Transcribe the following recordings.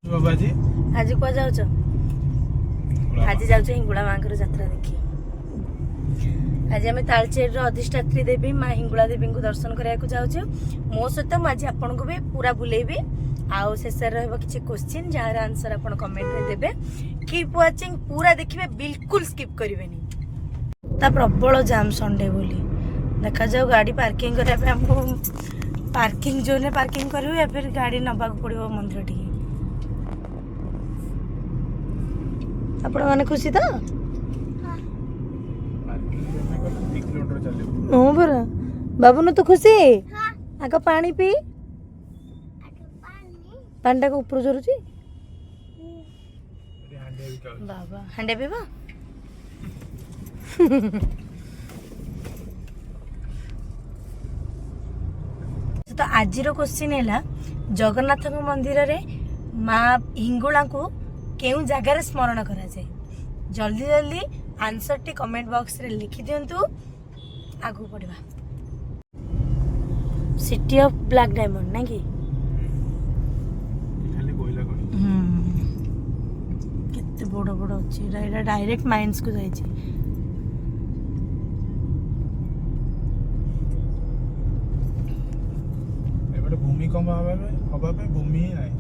बाबा जी आज कुआ जाऊच आज जाऊच हिंगुला मांकर यात्रा देखी। आज आम तालचेर अधिष्ठात्री देवी माँ हिंगुला देवी को दर्शन करने जाऊँ। मो सहित मुझे आपन को भी पूरा बुलेबी आउ शेष किसी क्वेश्चन जार आंसर आप कमेंट रे देबे। कीप वाचिंग पूरा देखिए बिल्कुल स्किप करेंगे। प्रबल जाम संडे बोली देखा जाऊ गाड़ी पार्किंग करने हमको पार्किंग जोन में पार्किंग करू या फिर गाड़ी नबा पड़ो मंदिर टी। आपण माने खुशी तो हाँ बरा बाबू न तो खुशी आग पानी पी पानी को ऊपर जरूची बाबा हांडे पीबा तो आज क्वेश्चन है जगन्नाथ मंदिर रे माँ हिंगुला को केउ जगार स्मरण करा जाए। जल्दी जल्दी आंसर टी कमेंट बॉक्स रे लिखि दियंतु आगु पड़वा। सिटी ऑफ ब्लैक डायमंड ना कि केते बड़ बड़ अछि एटा डायरेक्ट माइंस को जाई छी। एबे भूमिकंप हवा पे भूमि ही नहीं।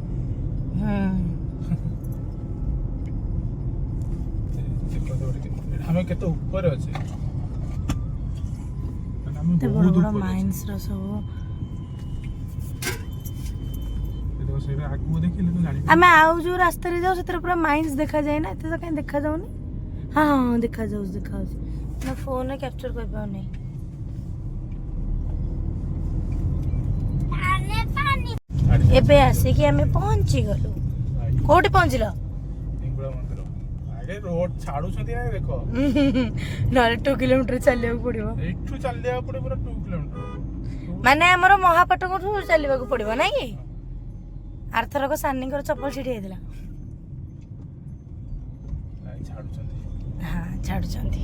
हमें केते ऊपर अछि ते बड़ बड़ माइंस रो सब देखो से आगु देखिले तो जानि हमें आउ जो रास्ता रे जाऊ से पूरा माइंस देखा जाए ना एते तो कहीं देखा जाउनी। हाँ हाँ देखा जाऊ मैं फोन में कैप्चर कर पाऊ नहीं। एबे आसे कि हमें पहुंची गलो कोठी पहुंचलो हिंगुला मंदिर आगे रोड छाडू छथि आ देखो नाले 2 किलोमीटर चलिया पड़िबो एठू चलिया पड़े पूरा 2 किलोमीटर माने हमर महापाटक ठू चलिबा को पड़िबो नै कि आरथर को सानी कर चप्पल छिड़ी हेदिला आई छाडू छथि। हां छाडू छथि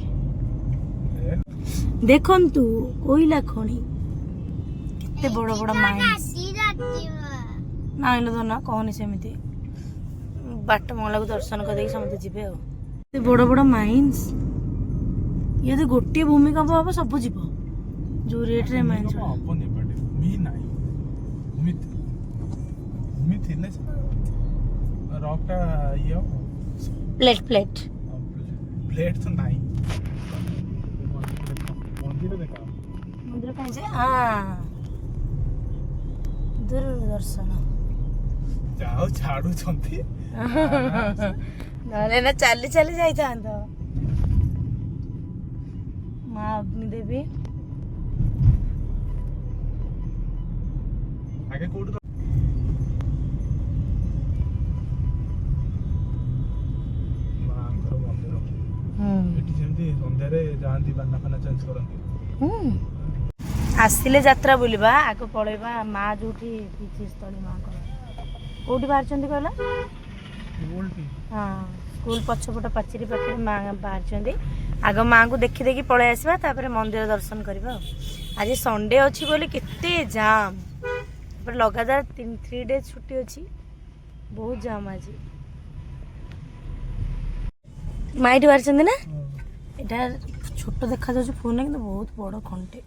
देखंतु कोइला खणी केते बड़ बड़ माइंस ना इन ना कहनी सेमिति बाट मंगला को दर्शन कर समझे जीवे आ बड़ बड़ माइंस ये गोटे भूमिकंप हम सब जीव जो रेट रे माइंस भूमि नाही भूमि थिले रॉकटा ये प्लेट प्लेट प्लेट तो नाही मंदिर देखा मंदिर कहीं से हां दूरदर्शन जाओ छाडू छथि नले ना चली चली जाई थांत माँ अग्नि देवी आगे कोड मांकर मंदिर एटी जेमती संध्या रे जानती बाना खाना चेंज करंती आसिले यात्रा बुलिबा आगो पळेबा माँ जोठी पीछे स्थली माँ को कोठी बाहर चंदी कहला हाँ स्कूल पछपट पाचेरी पाखे माँ बाहर चंदी आग माँ को देखी देखी पळे आसबा तापर मंदिर दर्शन करबा। आज संडे अछि बोली केते जाम पर लगातार 3 डेज छुट्टी अछि बहुत जाम आज माइट बाहर चंदी ना एटा छोट देखा जाउ फोन में किंतु बहुत बड़ खंटे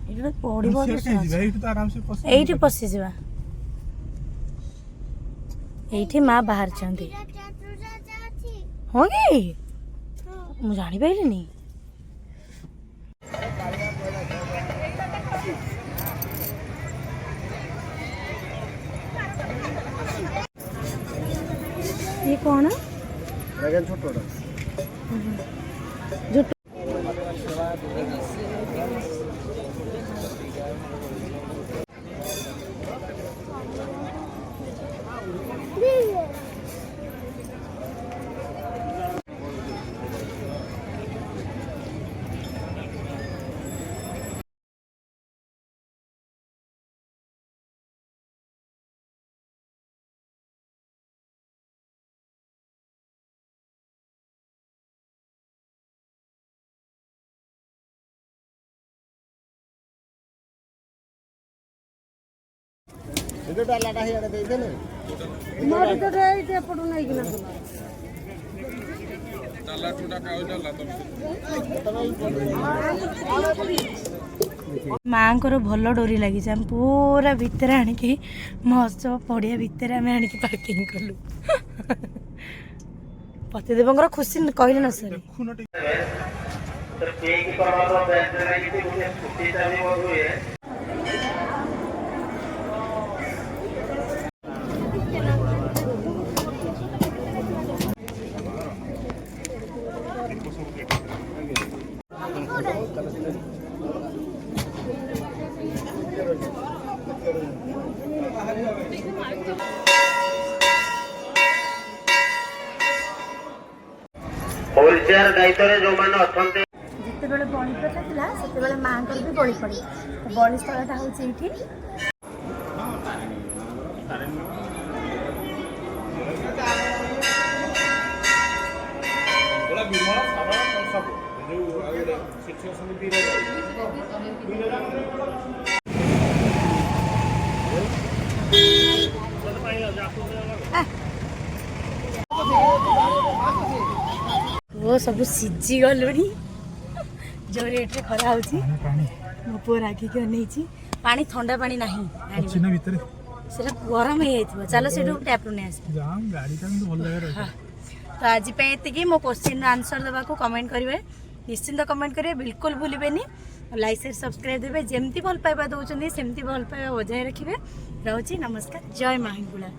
एटा पड़िबो एठी पसी जिबा एठी माँ बाहर चंदी हाँ कि मुझे जानी पाइलिनी ये कौन छोटा जो ମାଙ୍କର ଭଲ ଡୋରି ଲାଗିଛି। ଆମେ ପୁରା ଭିତରେ ଆଣିକି ମହୋତ୍ସବ ପଡ଼ିଆ ଭିତରେ ଆମେ ଆଣିକି ପାର୍କିଂ କଲୁ। ପତିଦେବଙ୍କର ଖୁସି କହିଲେ ନ ସରେ। ଯେତେବେଳେ ବଳି ପ୍ରଥା ଥିଲା ସେତେବେଳେ ମାଙ୍କର ବି ବଳି ପଡ଼େ। ବଳି ସ୍ଥଳଟା ହେଉଛି ଏଇଠି। वो सब सीझी गलुणी जो रेट रे खरा होची। मो पुअ राखिकी अनेइची। पानी ठंडा पानी नाही ଅଛି ନା ଭିତରେ सेटा गरम हे जाइथिबो। चलो सेटू टैप रू ने आस जाम गाड़ी टा କିନ୍ତୁ ଭଲ ଜାଗାରେ ଅଛି। तो आज पे एतिकी मो क्वेश्चन आंसर देबा को कमेंट करिवे। निश्चिंत कमेंट करिवे, बिल्कुल भूलिबेनी। लाइक शेयर सब्सक्राइब देबे। जेमती भल पाइबा दउचंदी सेमती भल पाइबा बजाय रखिबे। रहउची नमस्कार। जय मां हिंगुला।